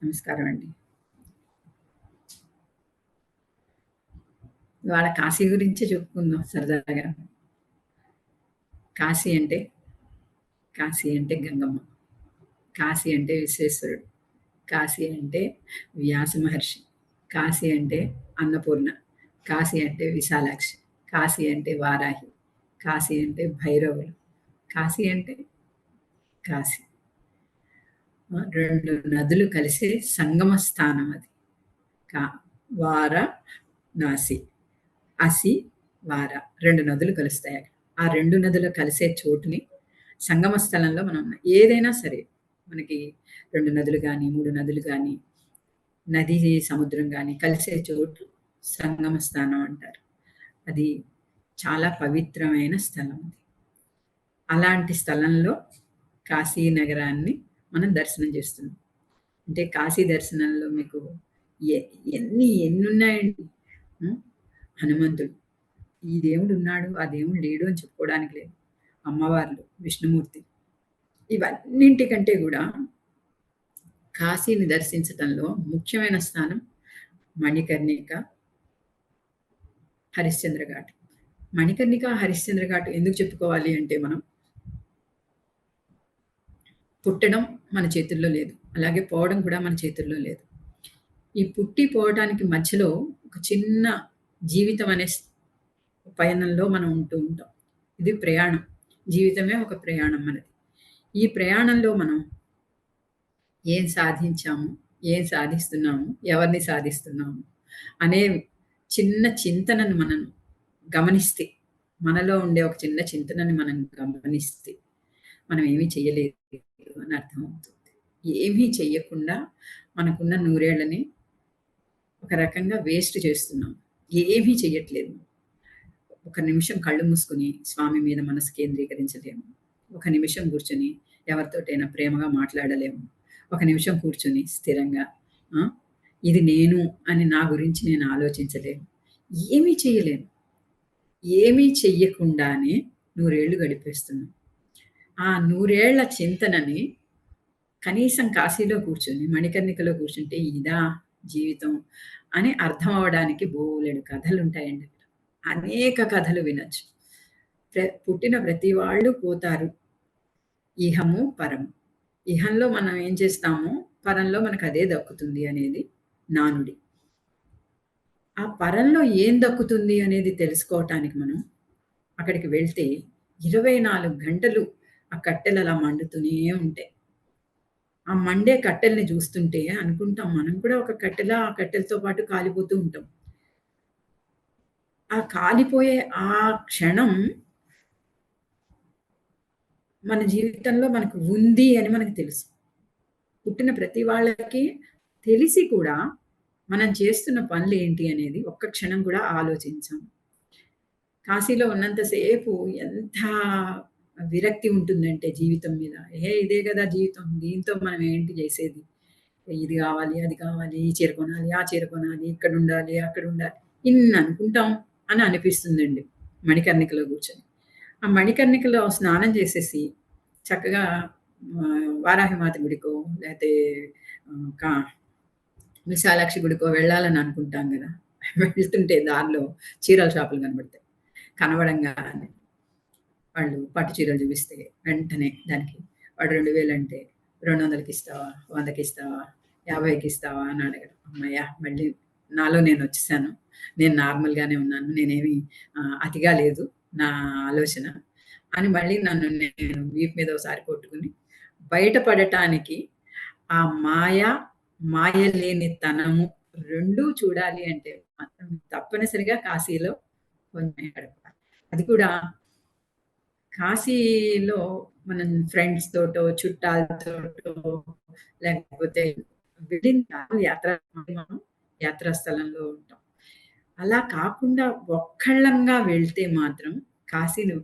నమస్కారం అండి. ఇవాళ కాశీ గురించే చెప్పుకుందాం సరదాగా. కాశీ అంటే, కాశీ అంటే గంగమ్మ. కాశీ అంటే విశ్వేశ్వరుడు. కాశీ అంటే వ్యాస మహర్షి. కాశీ అంటే అన్నపూర్ణ. కాశీ అంటే విశాలాక్షి. కాశీ అంటే వారాహి. కాశీ అంటే భైరవులు. కాశీ అంటే కాశీ. 2 నదులు కలిసే సంగమ స్థానం అది. కా వార నాసి. అసి, వార 2 నదులు కలుస్తాయి అక్కడ. ఆ 2 నదులు కలిసే చోటుని సంగమ స్థలంలో మనం ఉన్నాం. ఏదైనా సరే మనకి 2 నదులు గాని, 3 నదులు గాని, నది, సముద్రం గాని కలిసే చోటు సంగమ స్థానం అంటారు. అది చాలా పవిత్రమైన స్థలం అది. అలాంటి స్థలంలో కాశీ నగరాన్ని మనం దర్శనం చేస్తున్నాం. అంటే కాశీ దర్శనంలో మీకు ఎ ఎన్నున్నాయండి. హ్మ్. హనుమంతుడు. ఈ దేవుడున్నాడు, ఆ దేవుడు లేడు అని చెప్పుకోవడానికి లేదు. అమ్మవార్లు, విష్ణుమూర్తి ఇవన్నింటికంటే గూడా కాశీని దర్శించటంలో ముఖ్యమైన స్థానం మణికర్ణిక, హరిశ్చంద్ర ఘాట్. మణికర్ణిక, హరిశ్చంద్ర ఘాట్ ఎందుకు చెప్పుకోవాలి అంటే మనం పుట్టడం మన చేతుల్లో లేదు. అలాగే పోవడం కూడా మన చేతుల్లో లేదు. ఈ పుట్టి పోవటానికి మధ్యలో ఒక చిన్న జీవితం అనే పయనంలో మనం ఉంటూ ఉంటాం. ఇది ప్రయాణం. జీవితమే ఒక ప్రయాణం మనది. ఈ ప్రయాణంలో మనం ఏం సాధించాము? ఏం సాధిస్తున్నాము? ఎవరిని సాధిస్తున్నాము? అనే చిన్న చింతనను మనం గమనిస్తే, మనలో ఉండే ఒక చిన్న చింతనని మనం గమనిస్తే, మనం ఏమీ చేయలేదు అని అర్థమవుతుంది. ఏమీ చెయ్యకుండా మనకున్న నూరేళ్ళని ఒక రకంగా వేస్ట్ చేస్తున్నాం. ఏమీ చెయ్యట్లేదు. ఒక నిమిషం కళ్ళు మూసుకొని స్వామి మీద మనసు కేంద్రీకరించలేము. ఒక నిమిషం కూర్చొని ఎవరితోటైనా ప్రేమగా మాట్లాడలేము. ఒక నిమిషం కూర్చొని స్థిరంగా ఆ! ఇది నేను అని నా గురించి నేను ఆలోచించలేను. ఏమీ చేయలేను. ఏమీ చెయ్యకుండానే నూరేళ్లు గడిపేస్తున్నాం. ఆ నూరేళ్ల చింతనని కనీసం కాశీలో కూర్చొని, మణికర్ణికలో కూర్చుంటే ఇదా జీవితం అని అర్థం అవ్వడానికి బోలెడు కథలుంటాయండి అక్కడ. అనేక కథలు వినొచ్చు. పుట్టిన ప్రతి వాళ్ళు పోతారు. ఇహము, పరము. ఇహంలో మనం ఏం చేస్తామో, పరంలో మనకదే దక్కుతుంది అనేది నానుడి. ఆ పరంలో ఏం దక్కుతుంది అనేది తెలుసుకోవటానికి మనం అక్కడికి వెళ్తే 24 గంటలు ఆ కట్టెలు అలా మండుతూనే ఉంటాయి. ఆ మండే కట్టెల్ని చూస్తుంటే అనుకుంటాం మనం కూడా ఒక కట్టెలా ఆ కట్టెలతో పాటు కాలిపోతూ ఉంటాం. ఆ కాలిపోయే ఆ క్షణం మన జీవితంలో మనకు ఉంది అని మనకు తెలుసు. పుట్టిన ప్రతి వాళ్ళకి తెలిసి కూడా మనం చేస్తున్న పనులేంటి అనేది ఒక్క క్షణం కూడా ఆలోచించం. కాశీలో ఉన్నంత సేపు ఎంత విరక్తి ఉంటుందంటే జీవితం మీద. ఇదే గదా జీవితం. దీంతో మనం ఏంటి జేసేది? ఇది గావాలి, అది కావాలి, ఈ చీర కొనాలి, ఆ చీర కొనాలి, ఇక్కడుండాలి, అక్కడుండాలి. ఇన్ని అనుకుంటాం అని అనిపిస్తుందండి మణికర్ణికలో కూర్చొని. ఆ మణికర్ణికలో స్నానం చేసేసి చక్కగా వారాహిమాత గుడికో లేతే కా విశాలాక్షి గుడికో వెళ్ళాలని అనుకుంటాం గదా! వెళ్తుంటే దారిలో చీరల షాపులు కనబడతాయి. కనబడంగానే వాళ్ళు పట్టు చీరలు చూపిస్తే వెంటనే దానికి వాడు 2000 అంటే 200కి ఇస్తావా? 100కి ఇస్తావా? 50కి ఇస్తావా? అని అడగడం. హమ్మయ్య! మళ్ళీ నాలో నేనొచ్చేసాను. నేను నార్మల్‌గానే ఉన్నాను. నేనేమి అతిగా లేదు నా ఆలోచన అని మళ్ళీ నన్ను నేను వీపు మీద ఓసారి కొట్టుకొని బయటపడటానికి ఆ మాయ, మాయ లేని తనము 2 చూడాలి అంటే మాత్రం తప్పనిసరిగా కాశీలో కొంచెం గడపాలి. అది కూడా కాశీలో మనం ఫ్రెండ్స్ తోటో, చుట్టాలతోటో లేకపోతే వెళ్ళిన యాత్ర మనం యాత్రా స్థలంలో ఉంటాం. అలా కాకుండా ఒక్కళ్ళంగా వెళ్తే మాత్రం కాశీని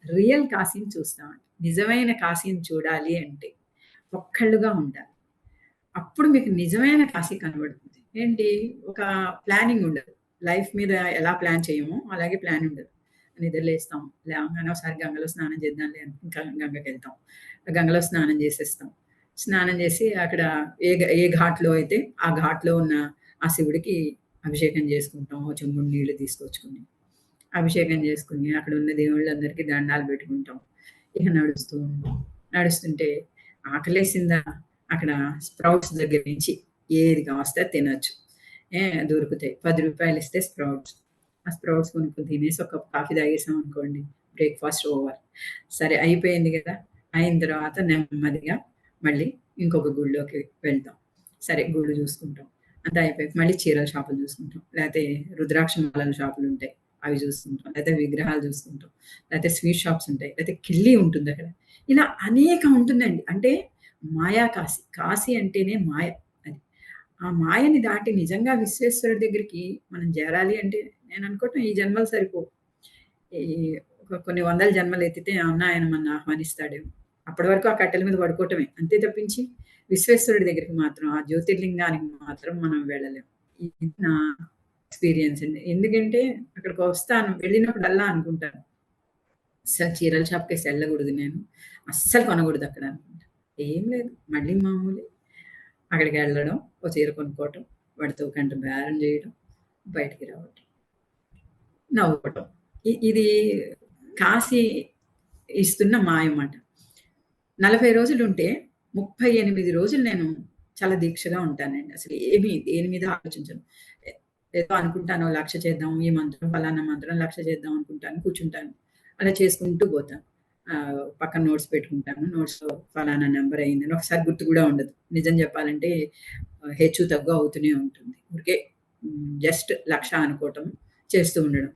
రియల్ కాశీని చూస్తామండి. నిజమైన కాశీని చూడాలి అంటే ఒక్కళ్ళుగా ఉండాలి. అప్పుడు మీకు నిజమైన కాశీ కనబడుతుంది. ఏంటి ఒక ప్లానింగ్ ఉండదు. లైఫ్ మీద ఎలా ప్లాన్ చేయమో అలాగే ప్లాన్ ఉండదు. నిద్రలేస్తాం. లేవంగానే ఒకసారి గంగలో స్నానం చేద్దాంలే అని ఇంకా గంగకెళ్తాం. గంగలో స్నానం చేసేస్తాం. స్నానం చేసి అక్కడ ఏ ఘాట్‌లో అయితే ఆ ఘాట్‌లో ఉన్న ఆ శివుడికి అభిషేకం చేసుకుంటాం. ఓ చెంబుడు నీళ్లు తీసుకొచ్చుకొని. అభిషేకం చేసుకొని అక్కడున్న దేవుళ్ళందరికీ దండాలు పెట్టుకుంటాం. ఇక నడుస్తూ ఉంటాం. నడుస్తుంటే ఆకలేసిందా అక్కడ స్ప్రౌట్స్ దగ్గర నుంచి ఏది కావస్తే అది తినొచ్చు. ఏ దొరుకుతాయి. రూ. 10 ఇస్తే స్ప్రౌట్స్. ఆ స్ప్రౌట్స్ కొనుక్కొని తినేసి ఒక కప్ కాఫీ తాగేసాం అనుకోండి. Breakfast over. సరే అయిపోయింది గదా! అయిన తర్వాత నెమ్మదిగా మళ్ళీ ఇంకొక గుడిలోకి వెళ్తాం. సరే గుళ్ళు చూసుకుంటాం. అంతా అయిపోయాక మళ్ళీ చీరల షాపులు చూసుకుంటాం. లేతే రుద్రాక్ష మాలల షాపులుంటాయి. అవి చూసుకుంటాం. లేతే విగ్రహాలు చూసుకుంటాం. లేతే స్వీట్ షాప్స్ ఉంటాయి. లేతే కిళ్ళి ఉంటుందక్కడ. ఇలా అనేకం ఉంటుందండి. అంటే మాయా కాశీ. కాశీ అంటేనే మాయ. అది. ఆ మాయని దాటి నిజంగా విశ్వేశ్వరుడి దగ్గరికి మనం చేరాలి అంటే నేననుకోవటం ఈ జన్మలు సరిపోవు. ఈ కొన్ని వందల జన్మలెత్తితే ఏమన్నా ఆయన మనల్ని ఆహ్వానిస్తాడేమో. అప్పటి వరకు ఆ కట్టెల మీద పడుకోవటమే. అంతే తప్పించి విశ్వేశ్వరుడి దగ్గరికి మాత్రం, ఆ జ్యోతిర్లింగానికి మాత్రం మనం వెళ్ళలేం. ఇది నా ఎక్స్‌పీరియన్స్ అండి. ఎందుకంటే అక్కడికొస్తాను. వెళ్ళినప్పుడల్లా అనుకుంటాను. అస్సలు చీరల షాప్‌కేసి ఎళ్ళకూడదు నేను. అస్సలు కొనకూడదక్కడ అనుకుంటా. ఏం లేదు. మళ్ళీ మామూలే. అక్కడికెళ్ళడం, ఓ చీర కొనుక్కోవటం, వాడితో గంట బేరం జేయడం, బయటికి రావటం. నవ్వుకోవటం. ఇది కాశీ ఇస్తున్న మాయమాట. 40 రోజులుంటే 38 రోజులు నేను చాలా దీక్షగా ఉంటానండి. అసలు ఏమి దేని మీద ఆలోచించను. ఎ ఏదో అనుకుంటాను లక్ష చేద్దాం, ఈ మంత్రం ఫలానా మంత్రం లక్ష చేద్దాం అనుకుంటాను, కూర్చుంటాను. అలా చేసుకుంటూ పోతాను. పక్కన నోట్స్ పెట్టుకుంటాను. నోట్స్‌లో ఫలానా నంబర్ అయిందని ఒకసారి గుర్తు కూడా ఉండదు. నిజం చెప్పాలంటే హెచ్చు తగ్గు అవుతూనే ఉంటుంది. ఊరికే జస్ట్ లక్ష అనుకోవటం, చేస్తూ ఉండడం.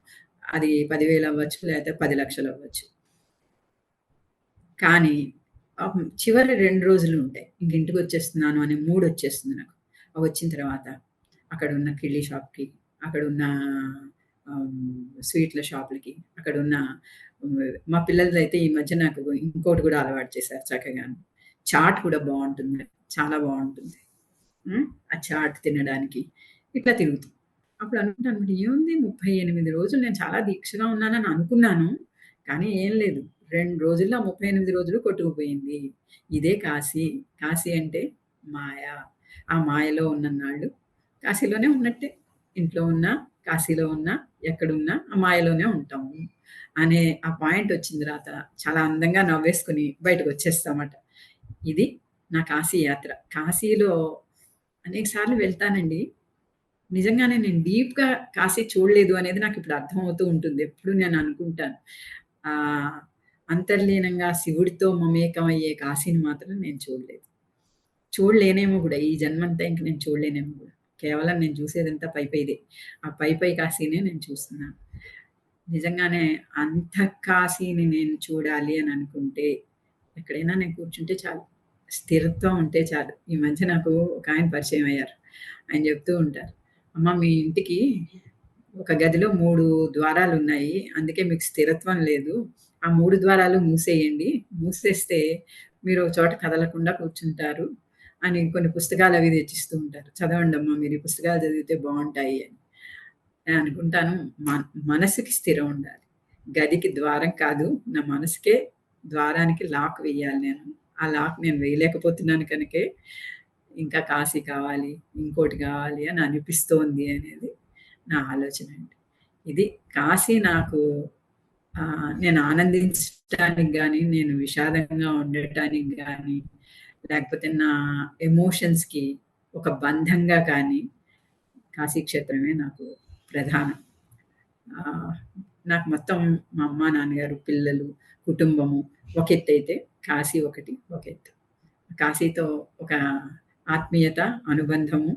అది 10,000 అవ్వచ్చు, లేకపోతే 10,00,000 అవ్వచ్చు. కానీ చివరి 2 రోజులుంటాయి. ఇంక ఇంటికొచ్చేస్తున్నాను అనే మూడొచ్చేస్తుంది నాకు. వచ్చిన తర్వాత అక్కడున్న కిళ్ళీ షాప్‌కి, అక్కడున్న స్వీట్‌ల షాపులకి, అక్కడున్న మా పిల్లలదైతే ఈ మధ్య నాకు ఇంకోటి కూడా అలవాటు చేశారు చక్కగాను. చాట్ కూడా బావుంటుంది. చాలా బావుంటుంది. హ్మ్. ఆ చాట్ తినడానికి ఇట్లా తిరుగుతాం. అప్పుడు అనుకుంటాను ఏముంది 38 రోజులు నేను చాలా దీక్షగా ఉన్నానని అనుకున్నాను. కానీ ఏం లేదు. 2 రోజుల్లో 38 రోజులు కొట్టుకుపోయింది. ఇదే కాశీ. కాశీ అంటే మాయ. ఆ మాయలో ఉన్నన్నాళ్ళు కాశీలోనే ఉన్నట్టే. ఇంట్లో ఉన్నా, కాశీలో ఉన్నా, ఎక్కడున్నా ఆ మాయలోనే ఉంటాము. అనే ఆ పాయింట్ వచ్చిన తర్వాత చాలా అందంగా నవ్వేసుకొని బయటకొచ్చేస్తామట. ఇది నా కాశీ యాత్ర. కాశీలో అనేక సార్లు వెళ్తానండి. నిజంగానే నేను డీప్‌గా కాశీ చూడలేదు అనేది నాకిప్పుడు అర్థమవుతూ ఉంటుంది. ఎప్పుడు నేను అనుకుంటాను. ఆహ్, అంతర్లీనంగా శివుడితో మమేకమయ్యే కాశీని మాత్రం నేను చూడలేదు. చూడలేనేమో గూడా. ఈ జన్మంతా ఇంక నేను చూడలేనేమో గూడా. కేవలం నేను చూసేదంతా పైపైదే. ఆ పైపై కాశీనే నేను చూస్తున్నాను. నిజంగానే అంత కాశీని నేను చూడాలి అని అనుకుంటే, ఎక్కడైనా నేను కూర్చుంటే చాలు. స్థిరత్వం ఉంటే చాలు. ఈ మధ్య నాకు ఒకాయన పరిచయం అయ్యారు. ఆయన చెప్తూ ఉంటారు. "అమ్మ మీ ఇంటికి ఒక గదిలో 3 ద్వారాలున్నాయి. అందుకే మీకు స్థిరత్వం లేదు. ఆ 3 ద్వారాలు మూసేయండి. మూసేస్తే మీరు ఒక చోట కదలకుండా కూర్చుంటారు" అని కొన్ని పుస్తకాలవి తెచ్చిస్తూ ఉంటారు. "చదవండమ్మా మీరు ఈ పుస్తకాలు చదివితే బావుంటాయి" అని. నేననుకుంటాను మ మనసుకి స్థిరం ఉండాలి. గదికి ద్వారం కాదు. నా మనసుకే ద్వారానికి లాక్ వెయ్యాలి నేను. ఆ లాక్ నేను వేయలేకపోతున్నాను కనుకే ఇంకా కాశీ కావాలి, ఇంకోటి కావాలి అని అనిపిస్తోంది అనేది నా ఆలోచనండి. ఇది కాశీ నాకు నేను ఆనందించటానికి గాని, నేను విషాదంగా ఉండటానికి గాని, లేకపోతే నా ఎమోషన్స్‌కి ఒక బంధంగా కానీ కాశీ క్షేత్రమే నాకు ప్రధానం. ఆహ్, నాకు మొత్తం మా అమ్మ, నాన్నగారు, పిల్లలు, కుటుంబము ఒక ఎత్తైతే, కాశీ ఒకటి ఒక ఎత్తు. కాశీతో ఒక ఆత్మీయత, అనుబంధము,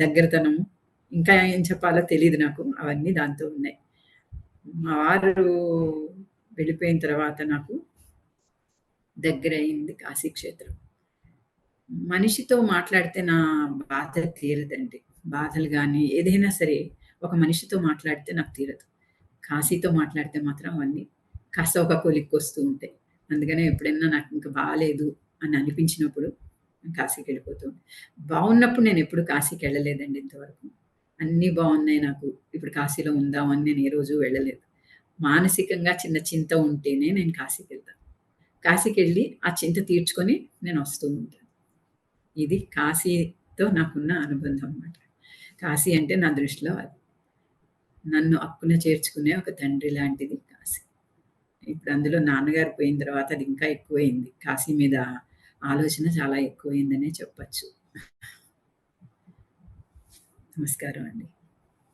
దగ్గరతనము, ఇంకా ఏం చెప్పాలో తెలీదు నాకు. అవన్నీ దాంతో ఉన్నాయి. మా వారు వెళ్ళిపోయిన తర్వాత నాకు దగ్గరయింది కాశీ క్షేత్రం. మనిషితో మాట్లాడితే నా బాధ తీరదండి. బాధలు గాని, ఏదైనా సరే ఒక మనిషితో మాట్లాడితే నాకు తీరదు. కాశీతో మాట్లాడితే మాత్రం అవన్నీ కాస్త ఒక కొలిక్కొస్తూ ఉంటాయి. అందుకనే ఎప్పుడైనా నాకింక బాలేదు అని అనిపించినప్పుడు నేను కాశీకెళ్ళిపోతూ బావున్నప్పుడు నేనెప్పుడు కాశీకెళ్ళలేదండి ఇంతవరకు. అన్నీ బావున్నాయి నాకు. ఇప్పుడు కాశీలో ఉందాం అని నేను ఏ రోజు వెళ్ళలేదు. మానసికంగా చిన్న చింత ఉంటేనే నేను కాశీకెళ్తాను. కాశీకెళ్ళి ఆ చింత తీర్చుకొని నేనొస్తూ ఉంటాను. ఇది కాశీతో నాకున్న అనుబంధం అన్నమాట. కాశీ అంటే నా దృష్టిలో అది. నన్ను అక్కున చేర్చుకునే ఒక తండ్రి లాంటిది కాశీ. ఇప్పుడు అందులో నాన్నగారు పోయిన తర్వాత అది ఇంకా ఎక్కువయింది. కాశీ మీద ఆలోచన చాలా ఎక్కువయిందనే చెప్పచ్చు. నమస్కారం అండి.